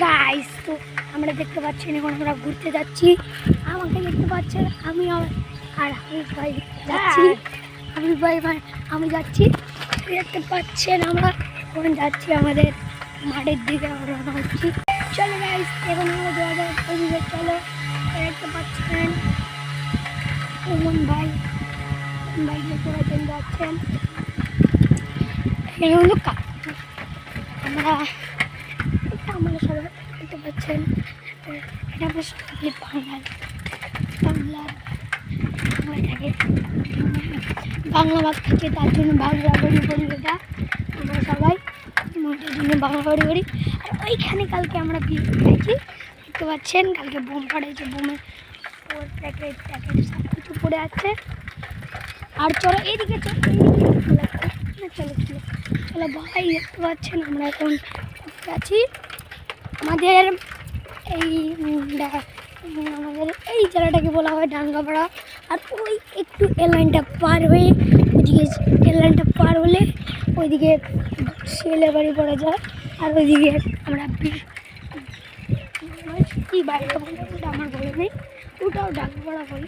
Guys, তো আমরা দেখতে পাচ্ছেন এখন আমরা ঘুরতে যাচ্ছি। আমাকে দেখতে পাচ্ছেন, আমি আর হাবিব ভাই যাচ্ছি। হাবিব ভাই আমি যাচ্ছি, দেখতে পাচ্ছেন আমরা এখন যাচ্ছি আমাদের মাঠের দিকে আমরা হচ্ছি। চলো গাইস, এখন আমরা যাওয়া যাক ওইদিকে। চলো, দেখতে পাচ্ছেন ওমন ভাই দেখতে পাচ্ছেন যাচ্ছেন। এখানে হলো আমরা সবাই দেখতে পাচ্ছেন। এটা আমরা সবাই বাংলা ভাগ থাকে, তার জন্য বাংলা বড়ি এটা আমরা সবাই মোটের জন্য বাংলা বড়ি করি। আর ওইখানে কালকে আমরা বিয়ে খেয়েছি, দেখতে পাচ্ছেন। কালকে বোম ফাটাইছে, বোমের প্যাকেট সব কিছু পড়ে আছে। আর চলো এইদিকে, চলো ভাই, দেখতে পাচ্ছেন আমরা এখন আছি আমাদের এই জায়গাটাকে বলা হয় ডাঙ্গাপাড়া। আর ওই একটু এলাইনটা পার হয়ে ওইদিকে, এলাইনটা পার হলে ওইদিকে ছেলে বাড়ি পড়া যায়। আর ওইদিকে আমরা কি বাড়িটা বলে ওটা আমার বলে নেই, ওটাও ডাঙ্গাপাড়া বলে।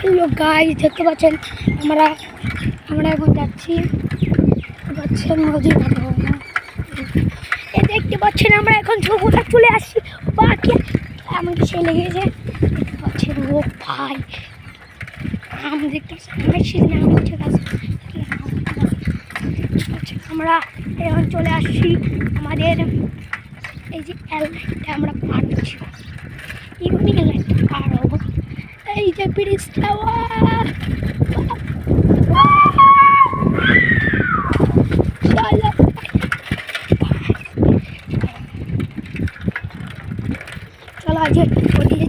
হ্যালো গাইস, দেখতে পাচ্ছেন আমরা এখন যাচ্ছি। দেখতে পাচ্ছেন আমরা এখন কোথায় চলে আসছি। বাকি আমাকে সে লেগেছে, দেখতে পাচ্ছেন। ও ভাই, আম দেখতে আমরা এখন চলে আসছি আমাদের এই যে এলাইনটা আমরা পার করছি। এমনি এলাইনটা পার হবো, এই যে ব্রিজটা। চলো আজ ওদিকে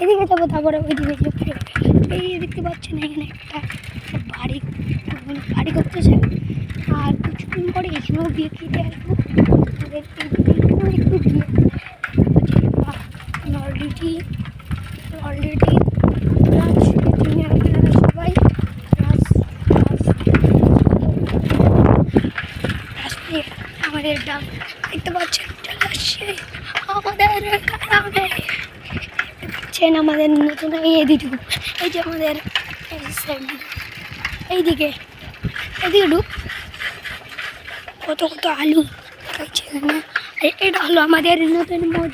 এদিকে যাবো, তারপরে ওইদিকে যাবো। এই দেখতে পাচ্ছেন এখানে একটা বাড়ি করতেছে। আর কিছুদিন পরে এখানেও বিয়ে খেতে আসবো। একটু বিয়ে অলরেডি সবাই আমাদের ডাক দেখতে পাচ্ছেন চলে আসছে আমাদের গ্রামে। দেখছেন আমাদের নতুন এইদিকে, এই যে আমাদের এইদিকে ঢুক কত আলু খাইছে এখানে। এটা হলো আমাদের নতুন